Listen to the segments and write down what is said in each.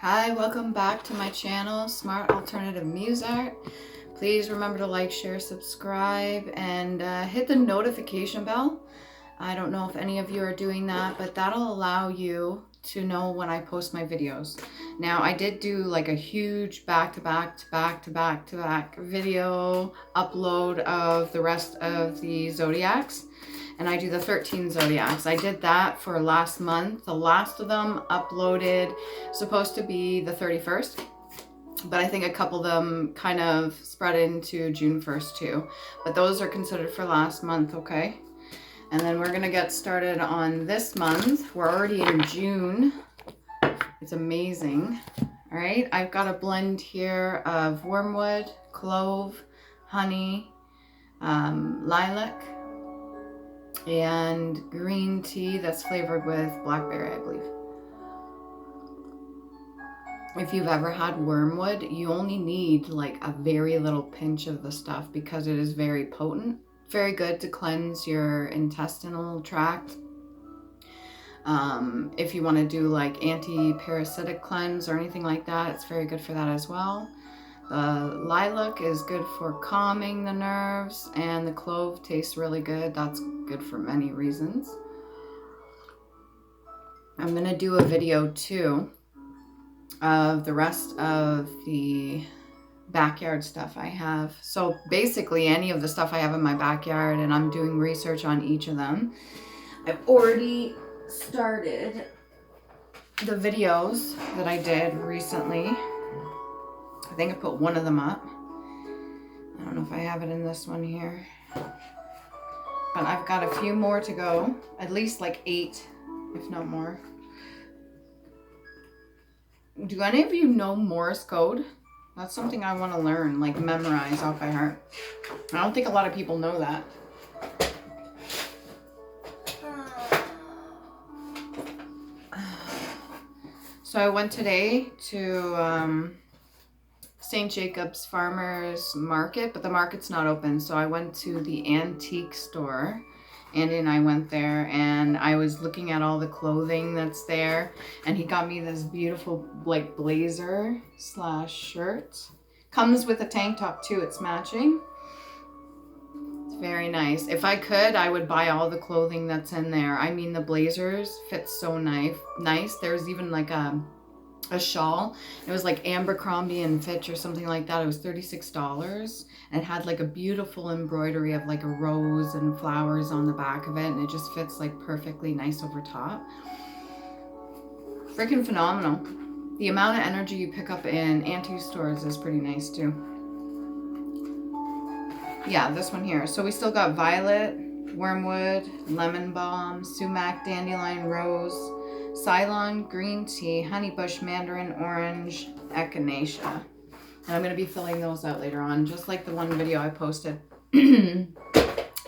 Hi, welcome back to my channel, Smart Alternative Muse Art. Please remember to like, share, subscribe, and hit the notification bell. I don't know if any of you are doing that, but that'll allow you to know when I post my videos. Now, I did do like a huge back-to-back video upload of the rest of the zodiacs. And I do the 13 zodiacs. I did that for last month. The last of them uploaded, supposed to be the 31st, but I think a couple of them kind of spread into June 1st too. But those are considered for last month, okay? And then we're gonna get started on this month. We're already in June. It's amazing. All right, I've got a blend here of wormwood, clove, honey, lilac, and green tea that's flavored with blackberry, I believe. If you've ever had wormwood, you only need like a very little pinch of the stuff because it is very potent. Very good to cleanse your intestinal tract. If you want to do like anti-parasitic cleanse or anything like that, it's very good for that as well. The lilac is good for calming the nerves, and the clove tastes really good. That's good for many reasons. I'm going to do a video too of the rest of the backyard stuff I have. So basically any of the stuff I have in my backyard, and I'm doing research on each of them. I've already started the videos that I did recently. I think I put one of them up. I don't know if I have it in this one here. But I've got a few more to go. At least like 8, if not more. Do any of you know Morse code? That's something I want to learn, like memorize off by heart. I don't think a lot of people know that. So I went today to St. Jacob's Farmers Market, but the market's not open. So I went to the antique store. Andy and I went there, and I was looking at all the clothing that's there, and he got me this beautiful like blazer / shirt. Comes with a tank top too, it's matching. It's very nice. If I could, I would buy all the clothing that's in there. I mean, the blazers fit so nice. There's even like a shawl. It was like Abercrombie and Fitch or something like that. It was $36, and it had like a beautiful embroidery of like a rose and flowers on the back of it, and it just fits like perfectly nice over top. Freaking phenomenal. The amount of energy you pick up in antique stores is pretty nice too. Yeah, this one here. So we still got violet, wormwood, lemon balm, sumac, dandelion, rose, Ceylon, green tea, honeybush, mandarin, orange, echinacea. And I'm going to be filling those out later on, just like the one video I posted.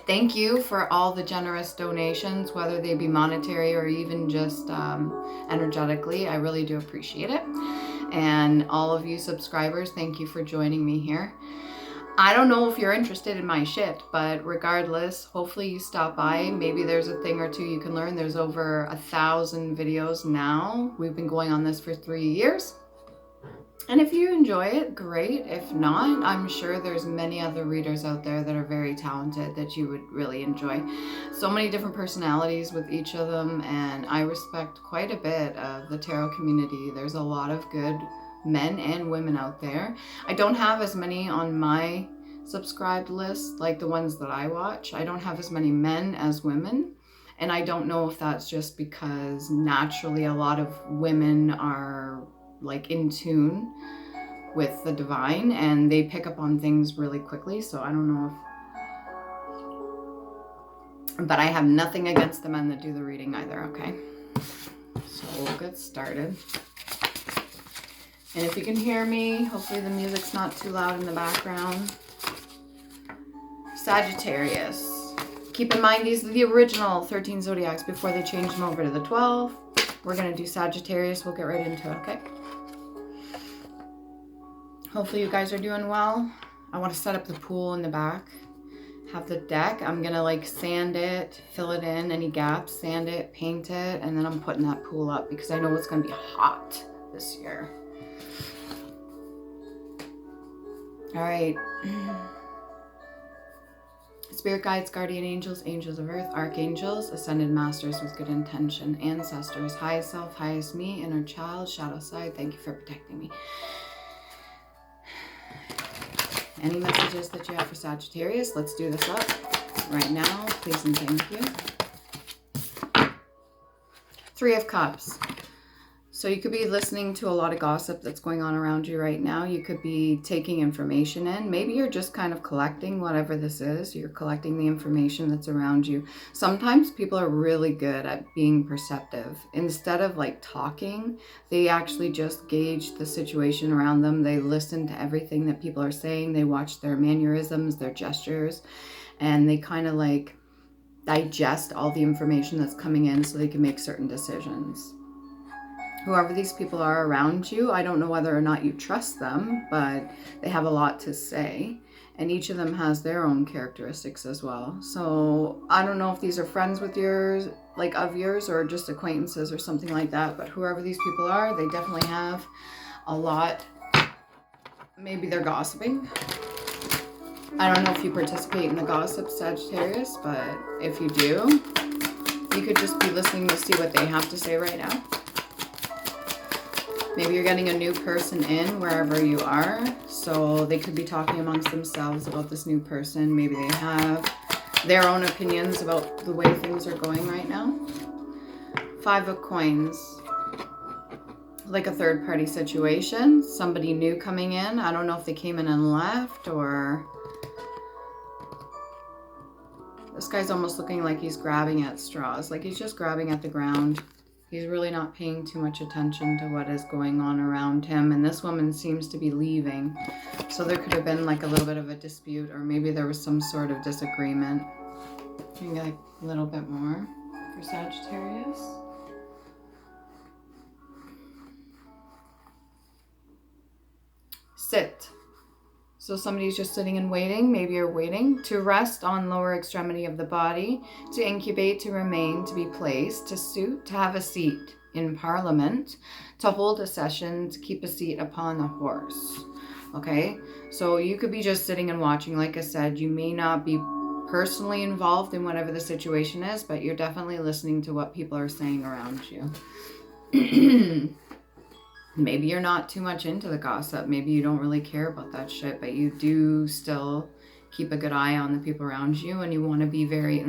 Thank you for all the generous donations, whether they be monetary or even just energetically. I really do appreciate it. And all of you subscribers, thank you for joining me here. I don't know if you're interested in my shit, but regardless, hopefully you stop by. Maybe there's a thing or two you can learn. There's over 1,000 videos now. We've been going on this for 3 years. And if you enjoy it, great. If not, I'm sure there's many other readers out there that are very talented that you would really enjoy. So many different personalities with each of them, and I respect quite a bit of the tarot community. There's a lot of good men and women out there. I don't have as many on my subscribed list, like the ones that I watch. I don't have as many men as women, and I don't know if that's just because naturally a lot of women are like in tune with the divine and they pick up on things really quickly. So I don't know if, but I have nothing against the men that do the reading either. Okay, so we'll get started. And if you can hear me, hopefully the music's not too loud in the background. Sagittarius. Keep in mind, these are the original 13 zodiacs before they changed them over to the 12. We're going to do Sagittarius. We'll get right into it, okay? Hopefully you guys are doing well. I want to set up the pool in the back. Have the deck. I'm going to like sand it, fill it in, any gaps, sand it, paint it, and then I'm putting that pool up because I know it's going to be hot. this year. All right. Spirit guides, guardian angels, angels of earth, archangels, ascended masters with good intention, ancestors, highest self, highest me, inner child, shadow side, thank you for protecting me. Any messages that you have for Sagittarius? Let's do this up right now, please and thank you. Three of Cups. So you could be listening to a lot of gossip that's going on around you right now. You could be taking information in. Maybe you're just kind of collecting whatever this is. You're collecting the information that's around you. Sometimes people are really good at being perceptive. Instead of like talking, they actually just gauge the situation around them. They listen to everything that people are saying. They watch their mannerisms, their gestures, and they kind of like digest all the information that's coming in so they can make certain decisions. Whoever these people are around you, I don't know whether or not you trust them, but they have a lot to say, and each of them has their own characteristics as well. So I don't know if these are friends with yours, like of yours, or just acquaintances or something like that, but whoever these people are, they definitely have a lot. Maybe they're gossiping. I don't know if you participate in the gossip, Sagittarius, but if you do, you could just be listening to see what they have to say right now. Maybe you're getting a new person in wherever you are, so they could be talking amongst themselves about this new person. Maybe they have their own opinions about the way things are going right now. Five of Coins. Like a third party situation. Somebody new coming in. I don't know if they came in and left, or... This guy's almost looking like he's grabbing at straws. Like he's just grabbing at the ground. He's really not paying too much attention to what is going on around him. And this woman seems to be leaving. So there could have been like a little bit of a dispute, or maybe there was some sort of disagreement. Can you get like a little bit more for Sagittarius? Sit. So somebody's just sitting and waiting. Maybe you're waiting to rest on lower extremity of the body, to incubate, to remain, to be placed, to suit, to have a seat in Parliament, to hold a session, to keep a seat upon a horse. Okay, so you could be just sitting and watching. Like I said, you may not be personally involved in whatever the situation is, but you're definitely listening to what people are saying around you. Maybe you're not too much into the gossip. Maybe you don't really care about that shit, but you do still keep a good eye on the people around you, and you want to be very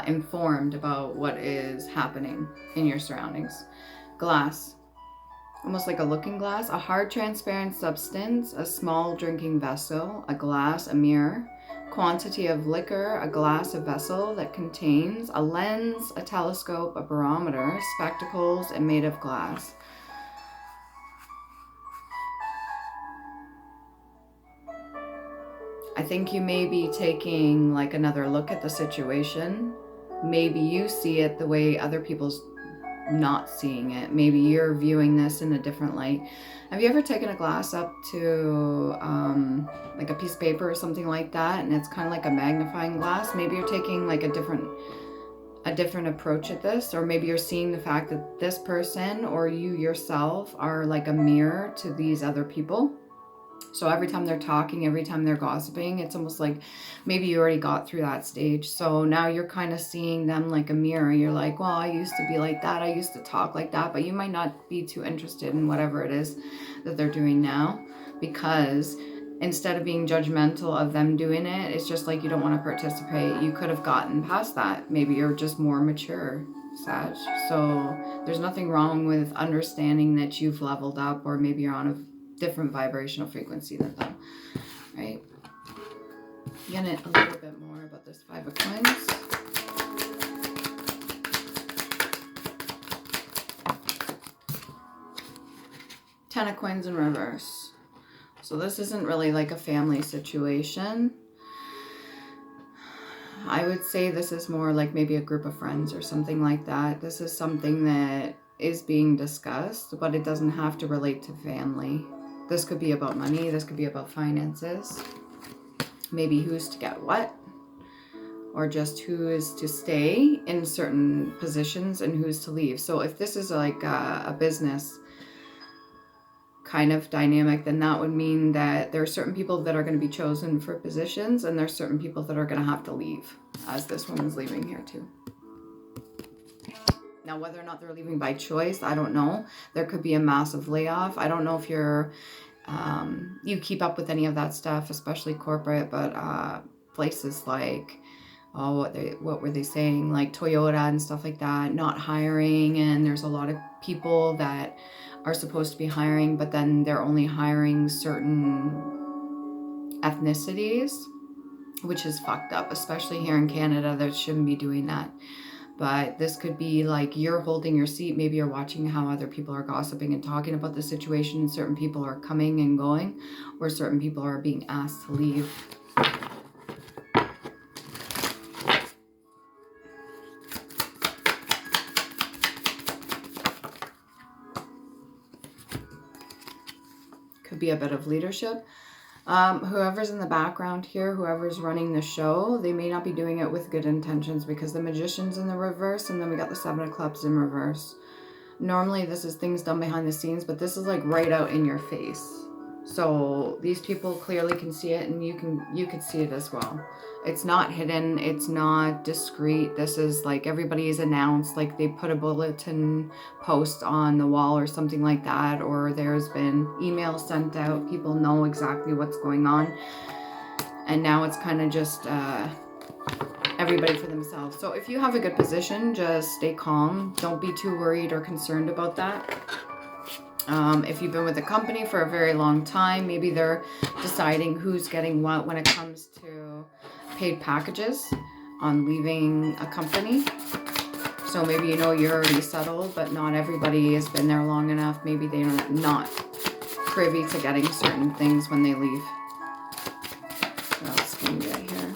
informed about what is happening in your surroundings. Glass. Almost like a looking glass. A hard transparent substance, a small drinking vessel, a glass, a mirror. Quantity of liquor, a glass, a vessel that contains a lens, a telescope, a barometer, spectacles, and made of glass. I think you may be taking like another look at the situation. Maybe you see it the way other people's not seeing it. Maybe you're viewing this in a different light. Have you ever taken a glass up to like a piece of paper or something like that, and it's kind of like a magnifying glass? Maybe you're taking like a different approach at this, or maybe you're seeing the fact that this person or you yourself are like a mirror to these other people. So every time they're talking, every time they're gossiping, it's almost like maybe you already got through that stage. So now you're kind of seeing them like a mirror. You're like, well, I used to be like that. I used to talk like that. But you might not be too interested in whatever it is that they're doing now, because instead of being judgmental of them doing it, it's just like you don't want to participate. You could have gotten past that. Maybe you're just more mature, Sag. So there's nothing wrong with understanding that you've leveled up, or maybe you're on a different vibrational frequency than them, right? Get it a little bit more about this Five of Coins. Ten of Coins in reverse. So this isn't really like a family situation. I would say this is more like maybe a group of friends or something like that. This is something that is being discussed, but it doesn't have to relate to family. This could be about money. This could be about finances. Maybe who's to get what, or just who is to stay in certain positions and who's to leave. So if this is like a business kind of dynamic, then that would mean that there are certain people that are going to be chosen for positions, and there's certain people that are going to have to leave, as this woman's leaving here too. Now, whether or not they're leaving by choice, I don't know. There could be a massive layoff. I don't know if you're, you keep up with any of that stuff, especially corporate, but places like, oh, what were they saying? Like Toyota and stuff like that, not hiring. And there's a lot of people that are supposed to be hiring, but then they're only hiring certain ethnicities, which is fucked up, especially here in Canada. That shouldn't be doing that. But this could be like you're holding your seat. Maybe you're watching how other people are gossiping and talking about the situation. Certain people are coming and going, or certain people are being asked to leave. Could be a bit of leadership. Whoever's in the background here, whoever's running the show, they may not be doing it with good intentions, because the Magician's in the reverse, and then we got the Seven of Clubs in reverse. Normally this is things done behind the scenes, but this is like right out in your face. So these people clearly can see it, and you could see it as well. It's not hidden, it's not discreet. This is like everybody is announced, like they put a bulletin post on the wall or something like that, or there's been emails sent out. People know exactly what's going on, and now it's kind of just everybody for themselves. So if you have a good position, just stay calm. Don't be too worried or concerned about that. If you've been with a company for a very long time, maybe they're deciding who's getting what when it comes to paid packages on leaving a company. So maybe you know you're already settled, but not everybody has been there long enough. Maybe they're not privy to getting certain things when they leave. What else can we get here?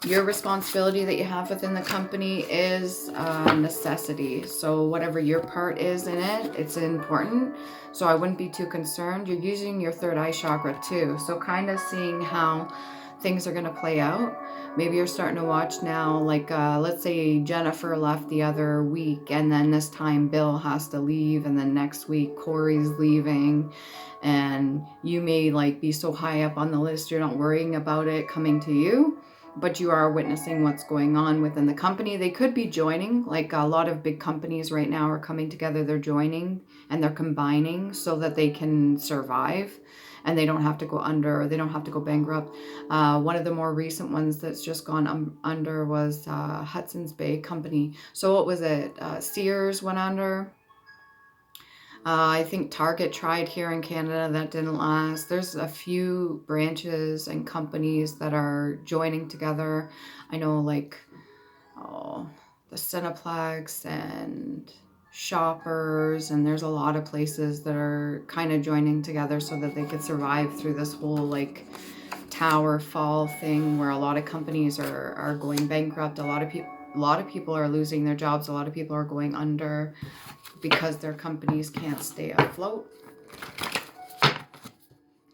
Your responsibility that you have within the company is a necessity. So whatever your part is in it, it's important. So I wouldn't be too concerned. You're using your third eye chakra too. So kind of seeing how things are going to play out. Maybe you're starting to watch now, like let's say Jennifer left the other week, and then this time Bill has to leave, and then next week Corey's leaving, and you may like be so high up on the list you're not worrying about it coming to you, but you are witnessing what's going on within the company. They could be joining, like a lot of big companies right now are coming together, they're joining and they're combining so that they can survive and they don't have to go under, or they don't have to go bankrupt. One of the more recent ones that's just gone under was Hudson's Bay Company. So what was it? Sears went under. I think Target tried here in Canada. That didn't last. There's a few branches and companies that are joining together. I know like the Cineplex and Shoppers, and there's a lot of places that are kind of joining together so that they could survive through this whole like tower fall thing where a lot of companies are going bankrupt. A lot of people are losing their jobs. A lot of people are going under because their companies can't stay afloat.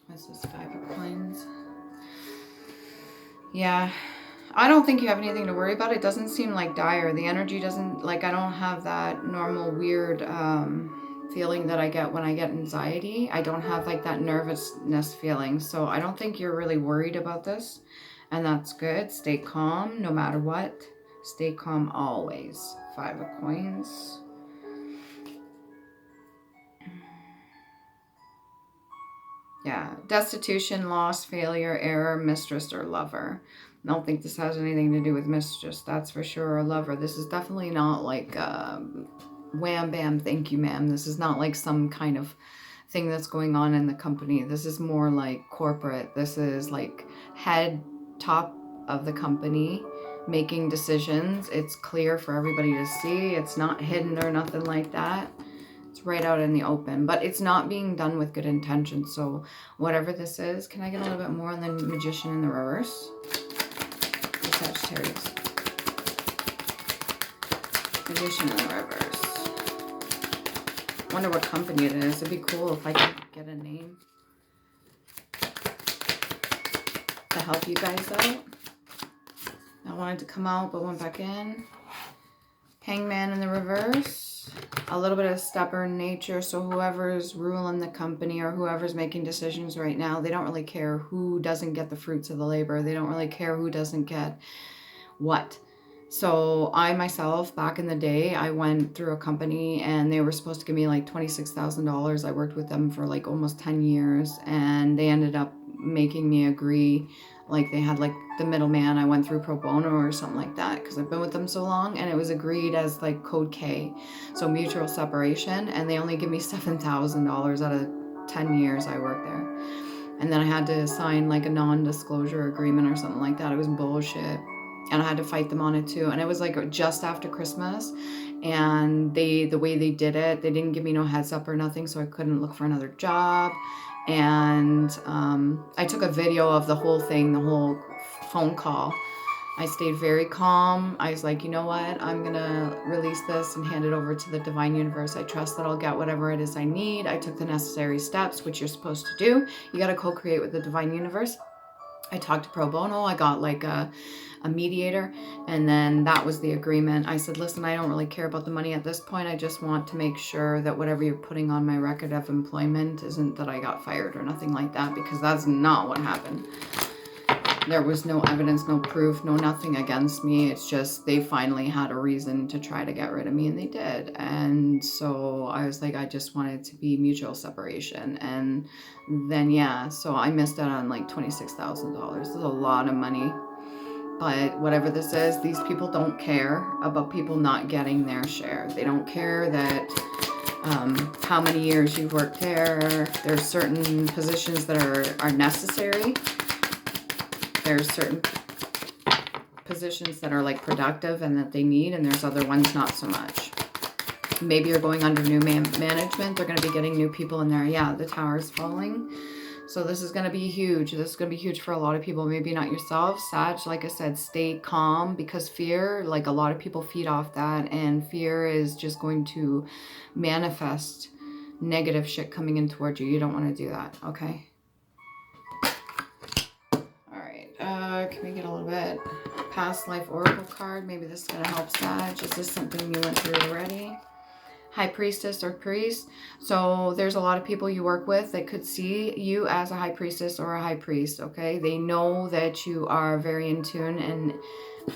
This is 5 of Coins. Yeah, I don't think you have anything to worry about. It doesn't seem like dire. The energy doesn't, like, I don't have that normal weird feeling that I get when I get anxiety. I don't have like that nervousness feeling. So I don't think you're really worried about this. And that's good. Stay calm no matter what. Stay calm always. 5 of Coins. Yeah, destitution, loss, failure, error, mistress, or lover. I don't think this has anything to do with mistress, that's for sure, or lover. This is definitely not like wham, bam, thank you, ma'am. This is not like some kind of thing that's going on in the company. This is more like corporate. This is like head, top of the company, making decisions. It's clear for everybody to see. It's not hidden or nothing like that. It's right out in the open, but it's not being done with good intention. So whatever this is, can I get a little bit more on the Magician in the reverse? The Sagittarius. Magician in the reverse. Wonder what company it is. It'd be cool if I could get a name to help you guys out. I wanted to come out but went back in. Hangman in the reverse. a little bit of stubborn nature. So whoever's ruling the company or whoever's making decisions right now, they don't really care who doesn't get the fruits of the labor. They don't really care who doesn't get what. So I myself, back in the day, I went through a company and they were supposed to give me like $26,000. I worked with them for like almost 10 years and they ended up making me agree. Like they had like the middleman. I went through pro bono or something like that because I've been with them so long, and it was agreed as like code K, so mutual separation, and they only give me $7,000 out of 10 years I worked there. And then I had to sign like a non-disclosure agreement or something like that. It was bullshit. And I had to fight them on it too. And it was like just after Christmas, and the way they did it, they didn't give me no heads up or nothing, so I couldn't look for another job. And I took a video of the whole thing, the whole phone call. I stayed very calm. I was like, you know what? I'm going to release this and hand it over to the divine universe. I trust that I'll get whatever it is I need. I took the necessary steps, which you're supposed to do. You got to co-create with the divine universe. I talked to pro bono. I got like a mediator, and then that was the agreement. I said, listen, I don't really care about the money at this point. I just want to make sure that whatever you're putting on my record of employment isn't that I got fired or nothing like that, because that's not what happened. There was no evidence, no proof, no nothing against me. It's just they finally had a reason to try to get rid of me, and they did. And so I was like, I just wanted to be mutual separation. And then, yeah, so I missed out on like $26,000. It's a lot of money. But whatever this is, these people don't care about people not getting their share. They don't care that how many years you've worked there. There's certain positions that are necessary. There's certain positions that are like productive and that they need, and there's other ones not so much. Maybe you're going under new management. They're going to be getting new people in there. Yeah, the tower's falling. So this is going to be huge. This is going to be huge for a lot of people. Maybe not yourself, Sag. Like I said, stay calm, because fear, like a lot of people feed off that, and fear is just going to manifest negative shit coming in towards you. You don't want to do that, okay? Can we get a little bit past life oracle card? Maybe this is going to help, Sag. Is this something you went through already? High priestess or priest. So there's a lot of people you work with that could see you as a high priestess or a high priest, okay? They know that you are very in tune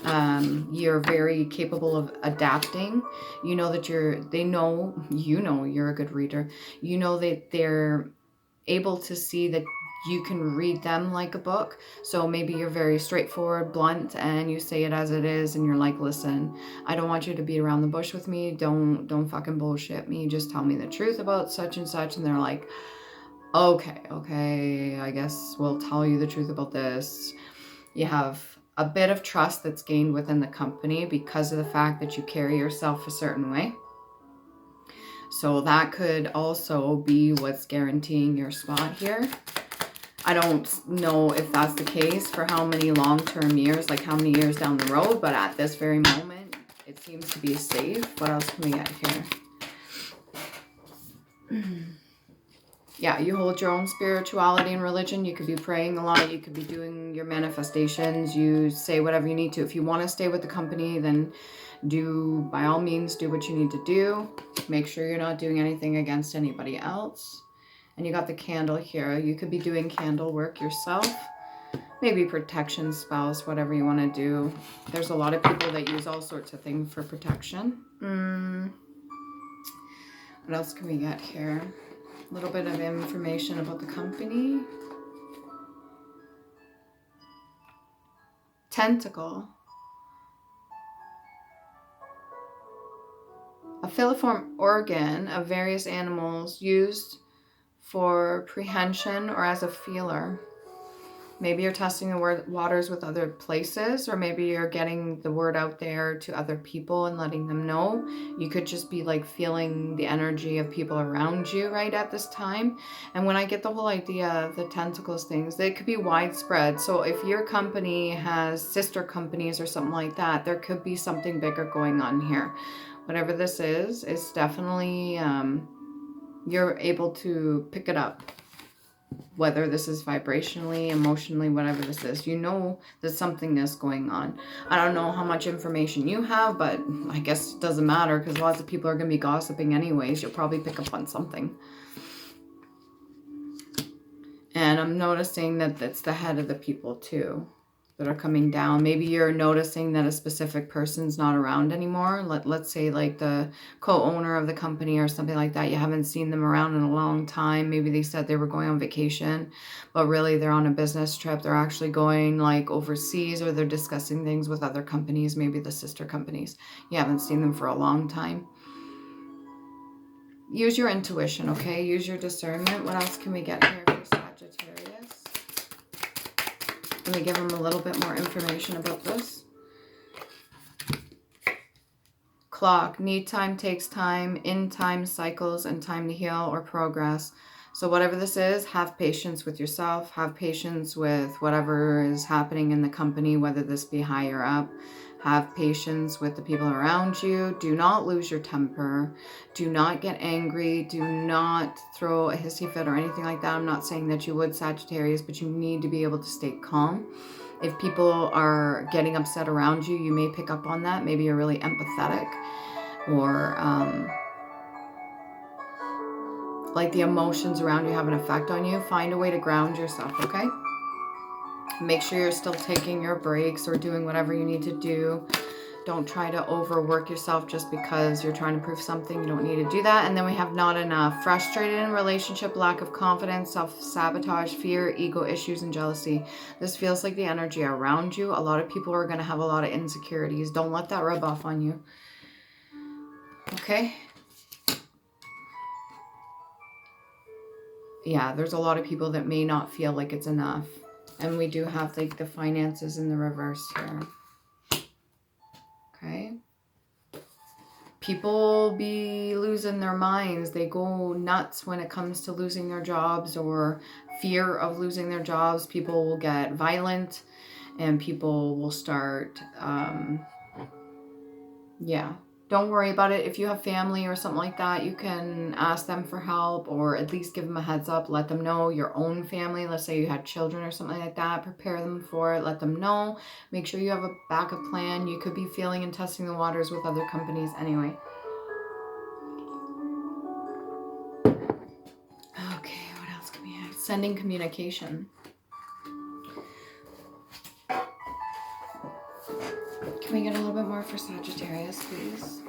and you're very capable of adapting. You know that you're a good reader. You know that they're able to see that you can read them like a book. So maybe you're very straightforward, blunt, and you say it as it is, and you're like, listen, I don't want you to beat around the bush with me. Don't fucking bullshit me. Just tell me the truth about such and such. And they're like, okay, I guess we'll tell you the truth about this. You have a bit of trust that's gained within the company because of the fact that you carry yourself a certain way. So that could also be what's guaranteeing your spot here. I don't know if that's the case for how many long-term years, like how many years down the road, but at this very moment, it seems to be safe. What else can we get here? Yeah, you hold your own spirituality and religion. You could be praying a lot. You could be doing your manifestations. You say whatever you need to. If you want to stay with the company, then by all means, do what you need to do. Make sure you're not doing anything against anybody else. And you got the candle here. You could be doing candle work yourself. Maybe protection spells, whatever you want to do. There's a lot of people that use all sorts of things for protection. What else can we get here? A little bit of information about the company. Tentacle. A filiform organ of various animals used for prehension or as a feeler. Maybe you're testing the waters with other places, or maybe you're getting the word out there to other people and letting them know. You could just be like feeling the energy of people around you right at this time. And when I get the whole idea of the tentacles things, they could be widespread. So if your company has sister companies or something like that, there could be something bigger going on here. Whatever this is, it's definitely, you're able to pick it up. whether this is vibrationally, emotionally, whatever this is. You know that something is going on. I don't know how much information you have, but I guess it doesn't matter because lots of people are going to be gossiping anyways. You'll probably pick up on something. And I'm noticing that it's the head of the people too that are coming down. Maybe you're noticing that a specific person's not around anymore. Let's say like the co-owner of the company or something like that. You haven't seen them around in a long time. Maybe they said they were going on vacation, but really they're on a business trip. They're actually going like overseas, or they're discussing things with other companies, maybe the sister companies. You haven't seen them for a long time. Use your intuition, okay? Use your discernment. What else can we get here for Sagittarius? Let me give them a little bit more information about this. Clock. Need time, takes time, in time, cycles, and time to heal or progress. So whatever this is, have patience with yourself. Have patience with whatever is happening in the company, whether this be higher up. Have patience with the people around you. Do not lose your temper. Do not get angry. Do not throw a hissy fit or anything like that. I'm not saying that you would, Sagittarius, but you need to be able to stay calm. If people are getting upset around you, you may pick up on that. Maybe you're really empathetic, or like the emotions around you have an effect on you. Find a way to ground yourself, okay? Make sure you're still taking your breaks or doing whatever you need to do. Don't try to overwork yourself just because you're trying to prove something. You don't need to do that. And then we have not enough. Frustrated in relationship, lack of confidence, self-sabotage, fear, ego issues, and jealousy. This feels like the energy around you. A lot of people are going to have a lot of insecurities. Don't let that rub off on you. Okay? Yeah, there's a lot of people that may not feel like it's enough. And we do have like the finances in the reverse here. Okay. People be losing their minds. They go nuts when it comes to losing their jobs or fear of losing their jobs. People will get violent and people will start, yeah. Don't worry about it. If you have family or something like that, you can ask them for help, or at least give them a heads up. Let them know. Your own family, let's say you had children or something like that, prepare them for it. Let them know. Make sure you have a backup plan. You could be feeling and testing the waters with other companies anyway. Okay, what else can we have? Sending communication. Can we get a little bit more for Sagittarius, please?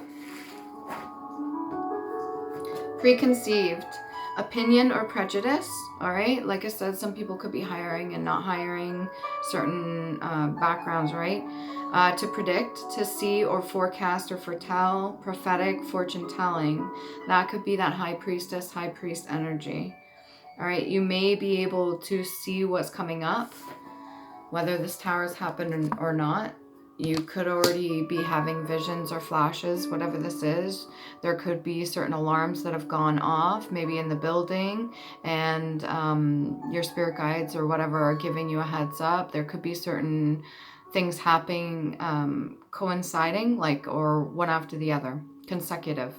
Preconceived opinion or prejudice. All right, like I said, some people could be hiring and not hiring certain backgrounds, right? To predict, to see or forecast or foretell, prophetic, fortune telling. That could be that high priestess, high priest energy. All right, you may be able to see what's coming up, whether this tower has happened or not. You could already be having visions or flashes, whatever this is. There could be certain alarms that have gone off, maybe in the building, and your spirit guides or whatever are giving you a heads up. There could be certain things happening, coinciding, like, or one after the other, consecutive.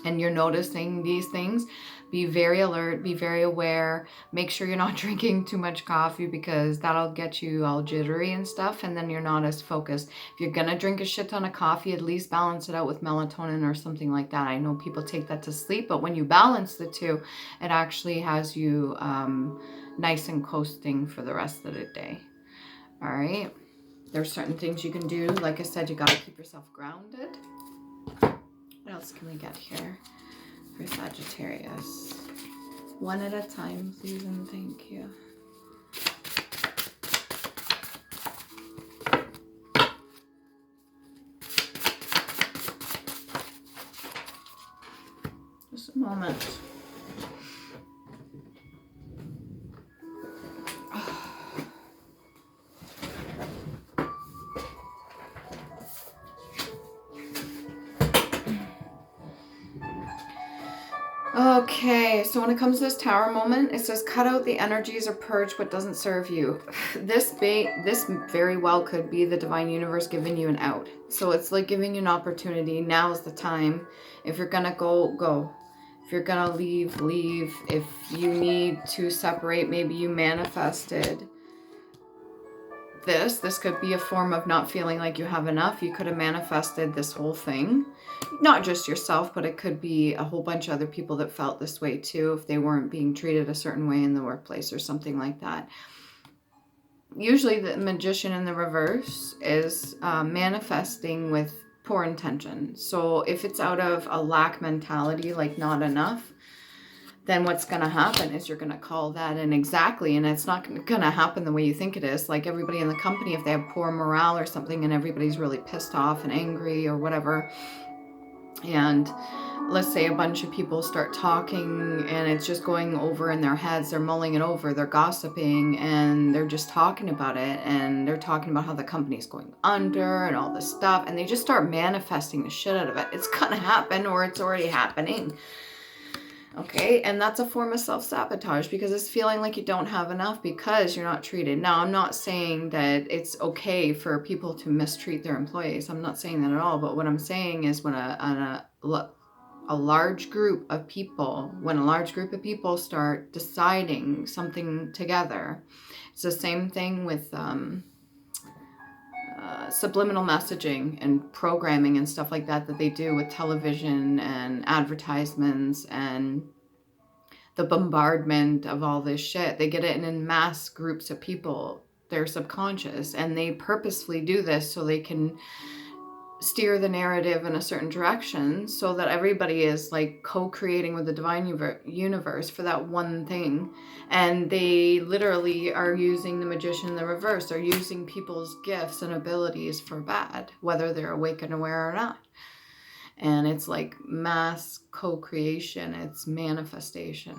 And you're noticing these things. Be very alert, be very aware. Make sure you're not drinking too much coffee because that'll get you all jittery and stuff, and then you're not as focused. If you're gonna drink a shit ton of coffee, at least balance it out with melatonin or something like that. I know people take that to sleep, but when you balance the two, it actually has you nice and coasting for the rest of the day. All right. There's certain things you can do. Like I said, you gotta keep yourself grounded. What else can we get here for Sagittarius? One at a time, please, and thank you. Just a moment. Okay, so when it comes to this tower moment, it says cut out the energies or purge what doesn't serve you. This very well could be the divine universe giving you an out. So it's like giving you an opportunity. Now is the time. If you're gonna go, go. If you're gonna leave, leave. If you need to separate, maybe you manifested this. This could be a form of not feeling like you have enough. You could have manifested this whole thing. Not just yourself, but it could be a whole bunch of other people that felt this way too, if they weren't being treated a certain way in the workplace or something like that. Usually the Magician in the reverse is manifesting with poor intention. So if it's out of a lack mentality, like not enough, then what's going to happen is you're going to call that in exactly, and it's not going to happen the way you think it is. Like everybody in the company, if they have poor morale or something and everybody's really pissed off and angry or whatever, and let's say a bunch of people start talking and it's just going over in their heads, they're mulling it over, they're gossiping, and they're just talking about it, and they're talking about how the company's going under and all this stuff, and they just start manifesting the shit out of it. It's gonna happen, or it's already happening. Okay, and that's a form of self-sabotage, because it's feeling like you don't have enough because you're not treated. Now, I'm not saying that it's okay for people to mistreat their employees. I'm not saying that at all. But what I'm saying is when a large group of people, start deciding something together, it's the same thing with subliminal messaging and programming and stuff like that they do with television and advertisements and the bombardment of all this shit. They get it in mass groups of people, their subconscious, and they purposefully do this so they can steer the narrative in a certain direction so that everybody is like co-creating with the divine universe for that one thing. And they literally are using the Magician in the reverse. They're using people's gifts and abilities for bad, whether they're awake and aware or not. And it's like mass co-creation. It's manifestation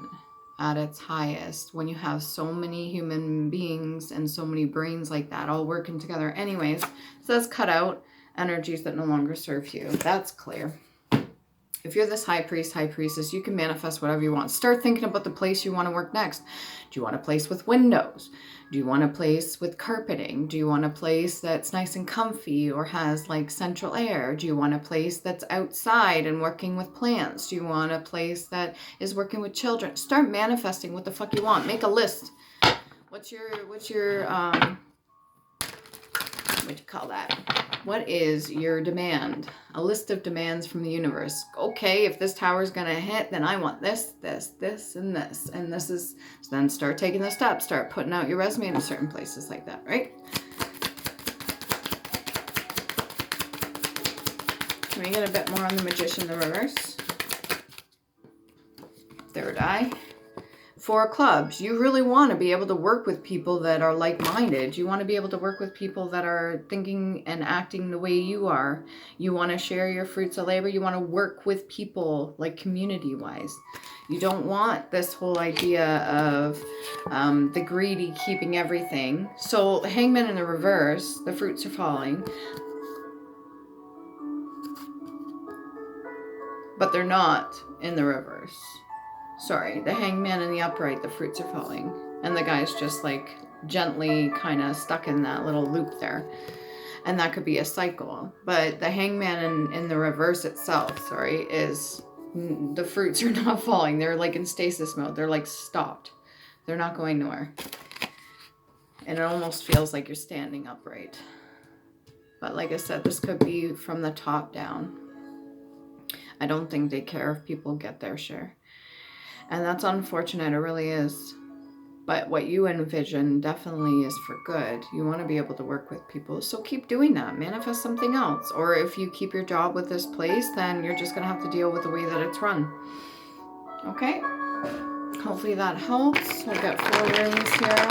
at its highest when you have so many human beings and so many brains like that all working together. Anyways, so that's cut out energies that no longer serve you. That's clear. If you're this high priest, high priestess, you can manifest whatever you want. Start thinking about the place you want to work next. Do you want a place with windows? Do you want a place with carpeting? Do you want a place that's nice and comfy or has like central air? Do you want a place that's outside and working with plants? Do you want a place that is working with children? Start manifesting what the fuck you want. Make a list. What's your what do you call that? What is your demand? A list of demands from the universe. Okay, if this tower is going to hit, then I want this, this, this, and this. And this is, so then start taking the steps. Start putting out your resume in certain places like that, right? Can we get a bit more on the Magician in the reverse? Third eye. Four of Clubs. You really want to be able to work with people that are like-minded. You want to be able to work with people that are thinking and acting the way you are. You want to share your fruits of labor. You want to work with people like community-wise. You don't want this whole idea of the greedy keeping everything. So Hangman in the reverse, the fruits are falling. But they're not in the reverse. Sorry, the Hangman in the upright, the fruits are falling. And the guy's just like gently kind of stuck in that little loop there. And that could be a cycle. But the Hangman in the reverse itself, sorry, is the fruits are not falling. They're like in stasis mode. They're like stopped. They're not going nowhere. And it almost feels like you're standing upright. But like I said, this could be from the top down. I don't think they care if people get their share. And that's unfortunate, it really is. But what you envision definitely is for good. You want to be able to work with people. So keep doing that. Manifest something else. Or if you keep your job with this place, then you're just going to have to deal with the way that it's run. Okay? Hopefully that helps. I've got 4 rooms here.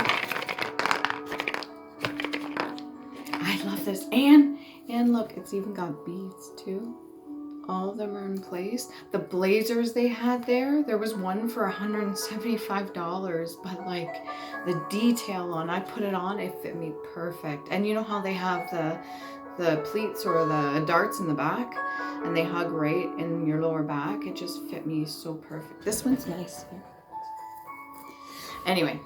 I love this. And look, it's even got beads too. All of them are in place. The blazers they had there was one for $175, but like the detail on, I put it on, it fit me perfect. And you know how they have the pleats or the darts in the back, and they hug right in your lower back? It just fit me so perfect. This one's nice here. Anyway,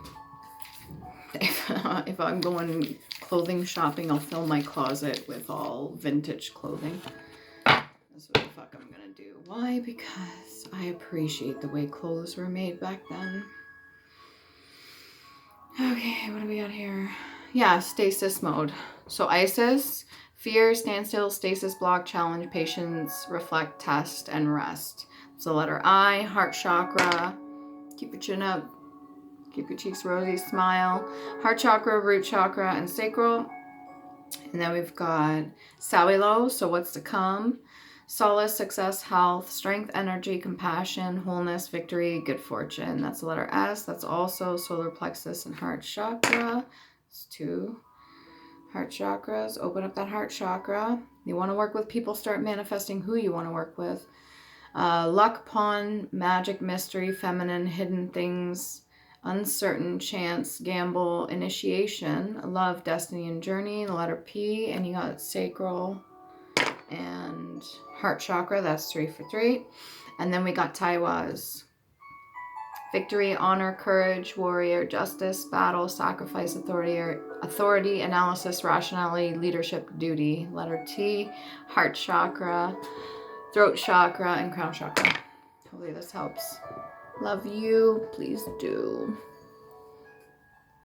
if I'm going clothing shopping, I'll fill my closet with all vintage clothing. That's what the fuck I'm gonna do. Why? Because I appreciate the way clothes were made back then. Okay, what do we got here? Yeah, stasis mode. So Isis, fear, standstill, stasis, block, challenge, patience, reflect, test, and rest. So letter I, heart chakra. Keep your chin up. Keep your cheeks rosy, smile. Heart chakra, root chakra, and sacral. And then we've got Sawilo, so what's to come. Solace, success, health, strength, energy, compassion, wholeness, victory, good fortune. That's the letter S. That's also solar plexus and heart chakra. It's 2 heart chakras. Open up that heart chakra. You want to work with people, start manifesting who you want to work with. Luck, pawn, magic, mystery, feminine, hidden things, uncertain, chance, gamble, initiation, love, destiny, and journey. The letter P. And you got sacral and heart chakra. That's 3 for 3. And then we got Taiwas. Victory, honor, courage, warrior, justice, battle, sacrifice, authority, analysis, rationality, leadership, duty. Letter T. Heart chakra, throat chakra, and crown chakra. Hopefully this helps. Love you. Please do.